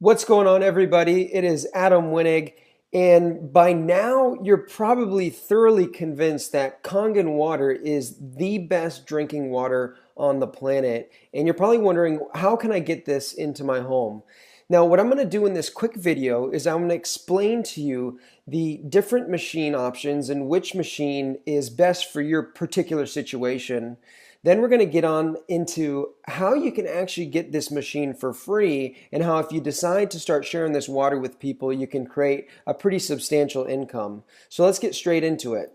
What's going on, everybody? It is Adam Winnig, and by now you're probably thoroughly convinced that Kangen water is the best drinking water on the planet. And you're probably wondering, how can I get this into my home? Now, what I'm going to do in this quick video is I'm going to explain to you the different machine options and which machine is best for your particular situation. Then we're going to get on into how you can actually get this machine for free and how if you decide to start sharing this water with people, you can create a pretty substantial income. So let's get straight into it.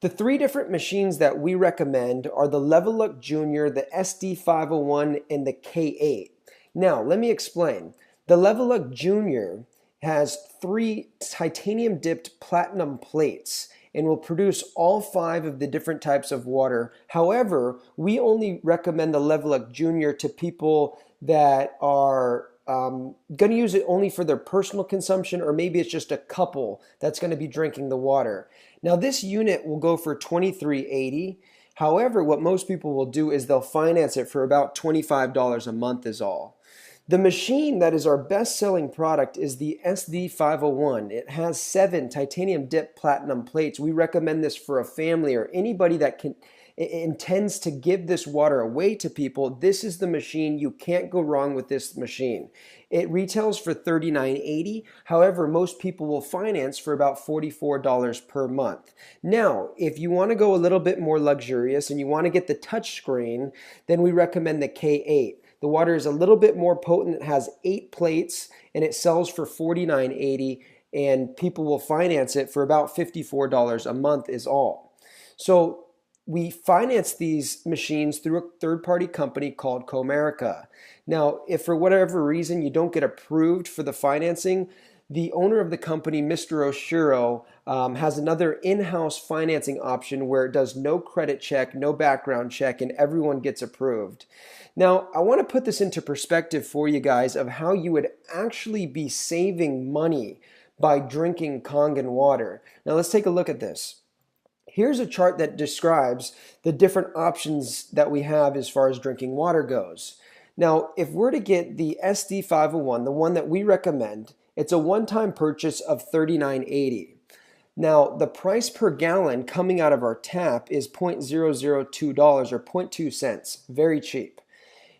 The three different machines that we recommend are the Level Up Junior, the SD501, and the K8. Now, let me explain. The Level Up Junior has three titanium dipped platinum plates and will produce all five of the different types of water. However, we only recommend the Level Up Junior to people that are going to use it only for their personal consumption, or maybe it's just a couple that's going to be drinking the water. Now, this unit will go for $23.80. However, what most people will do is they'll finance it for about $25 a month is all. The machine that is our best-selling product is the SD501. It has 7 titanium dip platinum plates. We recommend this for a family or anybody that intends to give this water away to people. This is the machine. You can't go wrong with this machine. It retails for $39.80. However, most people will finance for about $44 per month. Now, if you want to go a little bit more luxurious and you want to get the touch screen, then we recommend the K8. The water is a little bit more potent. It has 8 plates and it sells for $49.80, and people will finance it for about $54 a month is all. So we finance these machines through a third-party company called Comerica. Now, if for whatever reason you don't get approved for the financing, the owner of the company, Mr. Oshiro, has another in-house financing option where it does no credit check, no background check, and everyone gets approved. Now, I want to put this into perspective for you guys of how you would actually be saving money by drinking Kangen water. Now, let's take a look at this. Here's a chart that describes the different options that we have as far as drinking water goes. Now, if we're to get the SD501, the one that we recommend, it's a one-time purchase of $39.80. Now, the price per gallon coming out of our tap is $0.002 or 0.2 cents. Very cheap.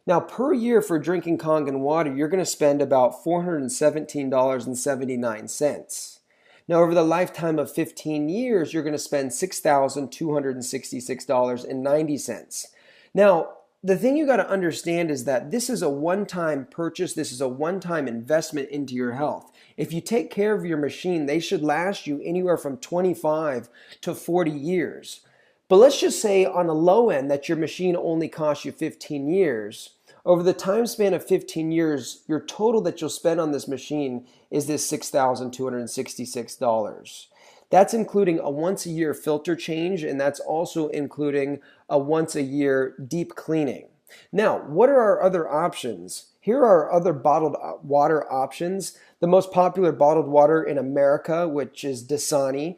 Now, per year for drinking Kangen water, you're going to spend about $417.79. Now, over the lifetime of 15 years, you're going to spend $6,266.90. Now, the thing you got to understand is that this is a one-time purchase. This is a one-time investment into your health. If you take care of your machine, they should last you anywhere from 25 to 40 years. But let's just say on a low end that your machine only costs you 15 years. Over the time span of 15 years, your total that you'll spend on this machine is this $6,266. That's including a once-a-year filter change, and that's also including a once-a-year deep cleaning. Now, what are our other options? Here are our other bottled water options. The most popular bottled water in America, which is Dasani.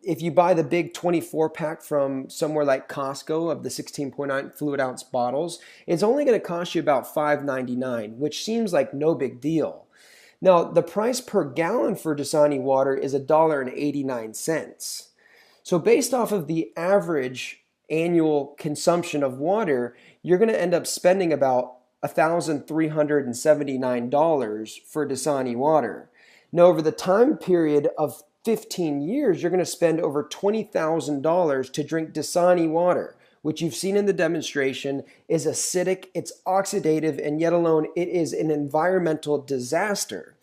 If you buy the big 24-pack from somewhere like Costco of the 16.9 fluid ounce bottles, it's only going to cost you about $5.99, which seems like no big deal. Now, the price per gallon for Dasani water is $1.89. So based off of the average annual consumption of water, you're going to end up spending about $1,379 for Dasani water. Now, over the time period of 15 years, you're going to spend over $20,000 to drink Dasani water, which you've seen in the demonstration is acidic, it's oxidative, and yet alone it is an environmental disaster.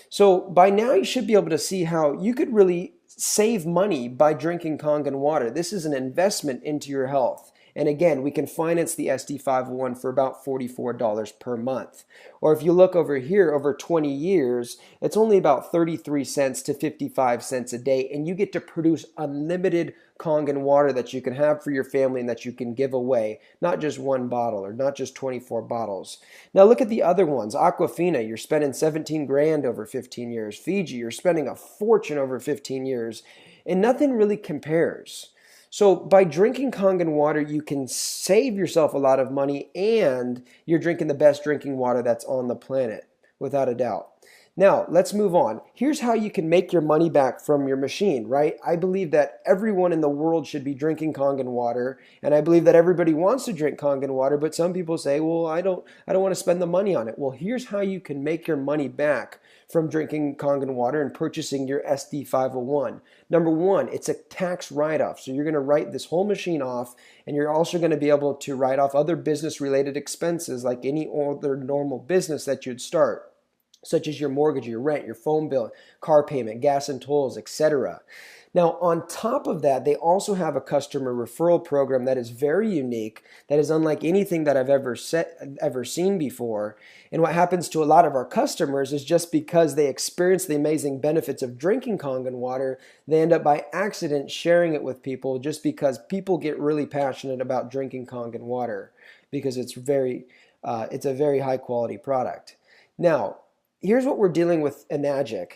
So by now you should be able to see how you could really save money by drinking Kangen water. This is an investment into your health. And again, we can finance the SD501 for about $44 per month. Or if you look over here, over 20 years, it's only about 33 cents to 55 cents a day, and you get to produce unlimited Kangen water that you can have for your family and that you can give away, not just one bottle or not just 24 bottles. Now look at the other ones. Aquafina, you're spending 17 grand over 15 years. Fiji, you're spending a fortune over 15 years, and nothing really compares. So by drinking Kangen water, you can save yourself a lot of money and you're drinking the best drinking water that's on the planet. without a doubt. Now, let's move on. Here's how you can make your money back from your machine, right? I believe that everyone in the world should be drinking Kangen water, and I believe that everybody wants to drink Kangen water, but some people say, "Well, I don't want to spend the money on it." Well, here's how you can make your money back from drinking Kangen water and purchasing your SD501. Number one, it's a tax write-off. So you're going to write this whole machine off, and you're also going to be able to write off other business-related expenses like any other normal business that you'd start, such as your mortgage, your rent, your phone bill, car payment, gas and tolls, etc. Now, on top of that, they also have a customer referral program that is very unique, that is unlike anything that I've ever seen before. And what happens to a lot of our customers is just because they experience the amazing benefits of drinking Kangen water, they end up by accident sharing it with people just because people get really passionate about drinking Kangen water because it's a very high quality product. Now, here's what we're dealing with Enagic.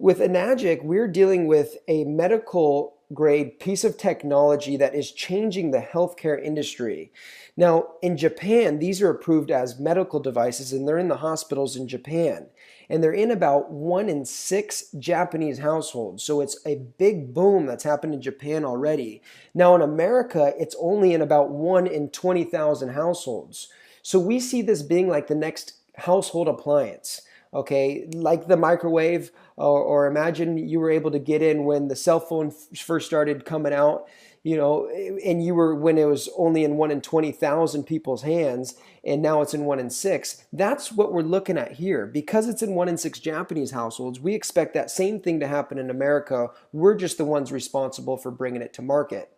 With Enagic, we're dealing with a medical grade piece of technology that is changing the healthcare industry. Now, in Japan, these are approved as medical devices, and they're in the hospitals in Japan. And they're in about 1 in 6 Japanese households. So it's a big boom that's happened in Japan already. Now, in America, it's only in about 1 in 20,000 households. So we see this being like the next household appliance. Okay, like the microwave, or imagine you were able to get in when the cell phone first started coming out, and you were when it was only in 1 in 20,000 people's hands, and now it's in 1 in 6. That's what we're looking at here. Because it's in 1 in 6 Japanese households, we expect that same thing to happen in America. We're just the ones responsible for bringing it to market.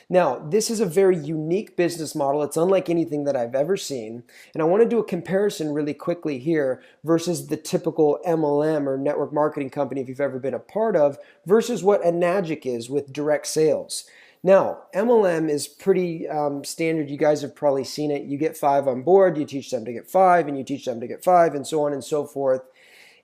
Now, this is a very unique business model. It's unlike anything that I've ever seen. And I want to do a comparison really quickly here versus the typical MLM or network marketing company, if you've ever been a part of, versus what Enagic is with direct sales. Now, MLM is pretty standard. You guys have probably seen it. You get 5 on board, you teach them to get 5, and you teach them to get 5, and so on and so forth.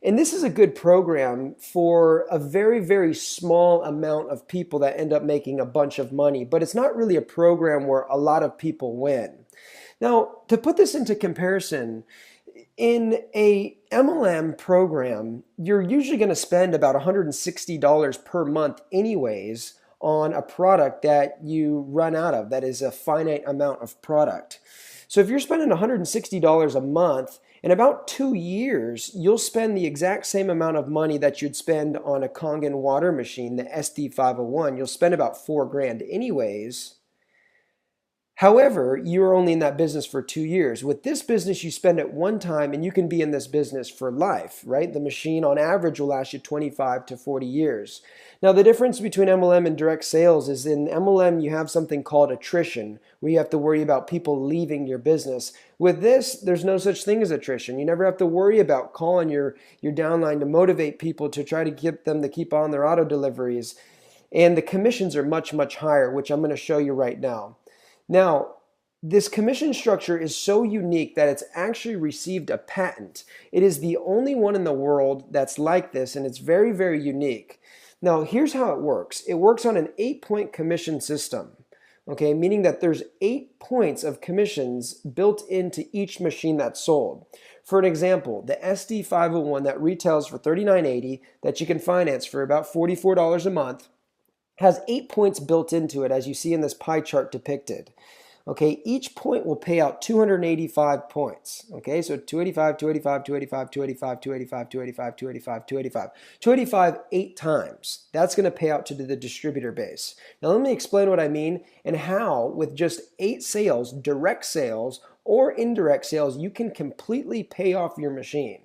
And this is a good program for a very, very small amount of people that end up making a bunch of money, but it's not really a program where a lot of people win. Now, to put this into comparison, in a MLM program, you're usually going to spend about $160 per month anyways on a product that you run out of, that is a finite amount of product. So if you're spending $160 a month, in about 2 years, you'll spend the exact same amount of money that you'd spend on a Kangen water machine, the SD501. You'll spend about $4,000 anyways. However, you're only in that business for 2 years. With this business, you spend it one time and you can be in this business for life, right? The machine on average will last you 25 to 40 years. Now, the difference between MLM and direct sales is in MLM, you have something called attrition, where you have to worry about people leaving your business. With this, there's no such thing as attrition. You never have to worry about calling your downline to motivate people to try to get them to keep on their auto deliveries. And the commissions are much, much higher, which I'm going to show you right now. Now, this commission structure is so unique that it's actually received a patent. It is the only one in the world that's like this, and it's very, very unique. Now, here's how it works. It works on an 8-point commission system, okay, meaning that there's 8 points of commissions built into each machine that's sold. For an example, the SD501 that retails for $39.80 that you can finance for about $44 a month has 8 points built into it, as you see in this pie chart depicted. Okay, each point will pay out 285 points. Okay, so 285, 285, 285, 285, 285, 285, 285, 285. 285 8 times. That's going to pay out to the distributor base. Now let me explain what I mean and how with just 8 sales, direct sales or indirect sales, you can completely pay off your machine.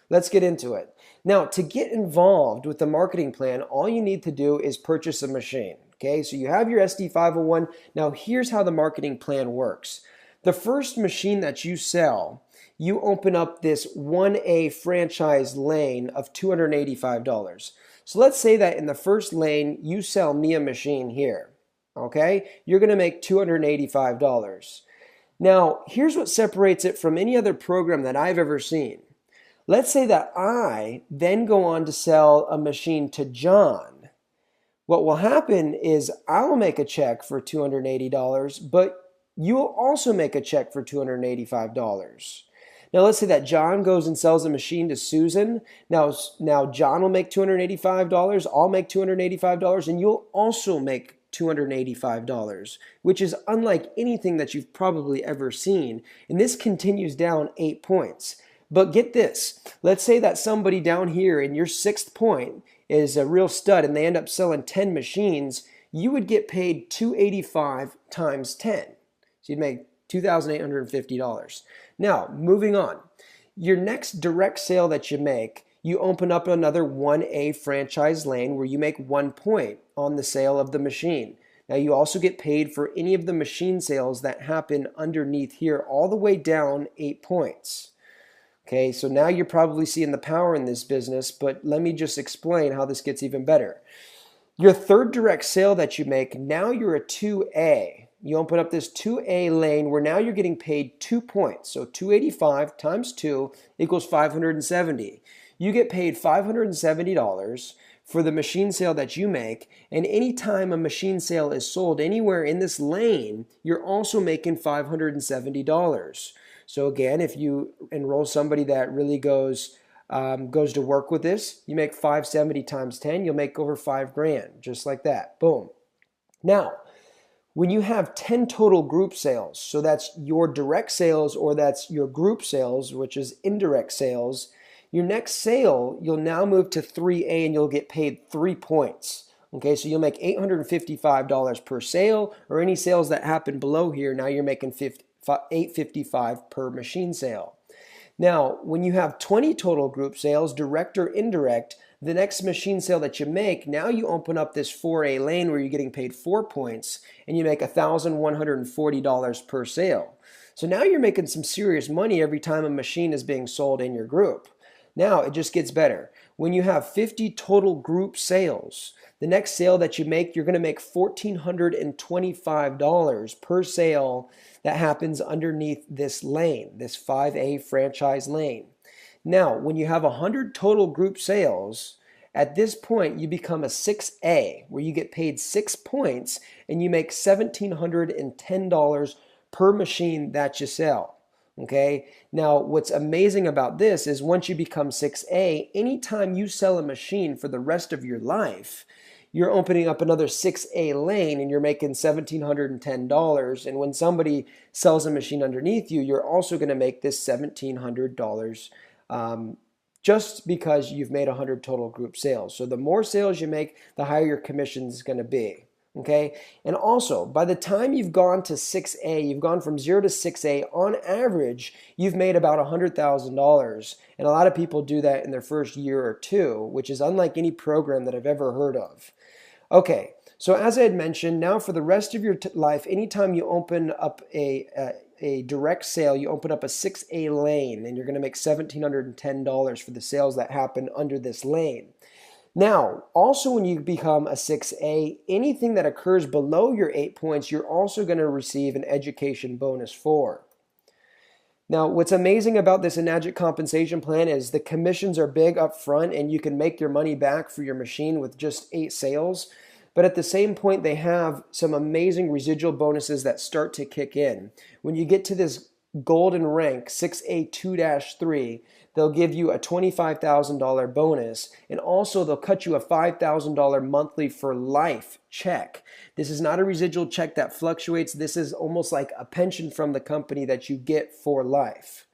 Let's get into it. Now, to get involved with the marketing plan, all you need to do is purchase a machine. Okay, so you have your SD501. Now, here's how the marketing plan works. The first machine that you sell, you open up this 1A franchise lane of $285. So let's say that in the first lane, you sell me a machine here. Okay, you're going to make $285. Now, here's what separates it from any other program that I've ever seen. Let's say that I then go on to sell a machine to John. What will happen is I'll make a check for $280, but you'll also make a check for $285. Now let's say that John goes and sells a machine to Susan. Now John will make $285, I'll make $285, and you'll also make $285, which is unlike anything that you've probably ever seen. And this continues down 8 points. But get this, let's say that somebody down here in your 6th point is a real stud and they end up selling 10 machines, you would get paid $285 times 10. So you'd make $2,850. Now, moving on. Your next direct sale that you make, you open up another 1A franchise lane where you make 1 point on the sale of the machine. Now, you also get paid for any of the machine sales that happen underneath here all the way down 8 points. Okay, so now you're probably seeing the power in this business, but let me just explain how this gets even better. Your third direct sale that you make, now you're a 2A. You open up this 2A lane where now you're getting paid 2 points. So 285 times 2 equals 570. You get paid $570 for the machine sale that you make, and anytime a machine sale is sold anywhere in this lane, you're also making $570. So again, if you enroll somebody that really goes to work with this, you make 570 times 10, you'll make over $5,000, just like that. Boom. Now, when you have 10 total group sales, so that's your direct sales or that's your group sales, which is indirect sales, your next sale, you'll now move to 3A and you'll get paid 3 points. Okay, so you'll make $855 per sale, or any sales that happen below here, now you're making $855 per machine sale. Now, when you have 20 total group sales, direct or indirect, the next machine sale that you make, now you open up this 4A lane where you're getting paid 4 points and you make $1,140 per sale. So now you're making some serious money every time a machine is being sold in your group. Now it just gets better. When you have 50 total group sales, the next sale that you make, you're going to make $1,425 per sale that happens underneath this lane, this 5A franchise lane. Now, when you have 100 total group sales, at this point you become a 6A, where you get paid 6 points and you make $1,710 per machine that you sell. Okay, now what's amazing about this is once you become 6A, anytime you sell a machine for the rest of your life, you're opening up another 6A lane and you're making $1,710. And when somebody sells a machine underneath you, you're also going to make this $1,700 just because you've made 100 total group sales. So the more sales you make, the higher your commission is going to be. Okay, and also by the time you've gone to 6A, you've gone from 0 to 6A, on average, you've made about $100,000. And a lot of people do that in their first year or two, which is unlike any program that I've ever heard of. Okay, so as I had mentioned, now for the rest of your life, anytime you open up a direct sale, you open up a 6A lane and you're going to make $1,710 for the sales that happen under this lane. Now, also when you become a 6A, anything that occurs below your 8 points, you're also going to receive an education bonus for. Now, what's amazing about this Enagic compensation plan is the commissions are big up front and you can make your money back for your machine with just 8 sales. But at the same point, they have some amazing residual bonuses that start to kick in. When you get to this golden rank, 6A2-3, they'll give you a $25,000 bonus, and also they'll cut you a $5,000 monthly for life check. This is not a residual check that fluctuates. This is almost like a pension from the company that you get for life.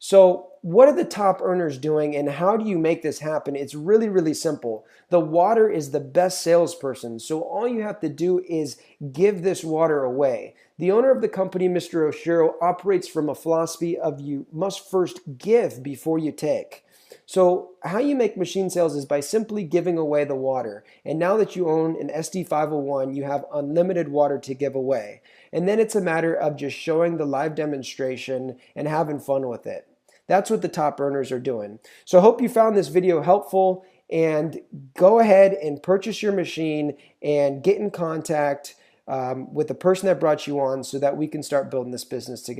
So what are the top earners doing and how do you make this happen? It's really, really simple. The water is the best salesperson. So all you have to do is give this water away. The owner of the company, Mr. Oshiro, operates from a philosophy of you must first give before you take. So how you make machine sales is by simply giving away the water. And now that you own an SD501, you have unlimited water to give away. And then it's a matter of just showing the live demonstration and having fun with it. That's what the top earners are doing. So I hope you found this video helpful, and go ahead and purchase your machine and get in contact with the person that brought you on so that we can start building this business together.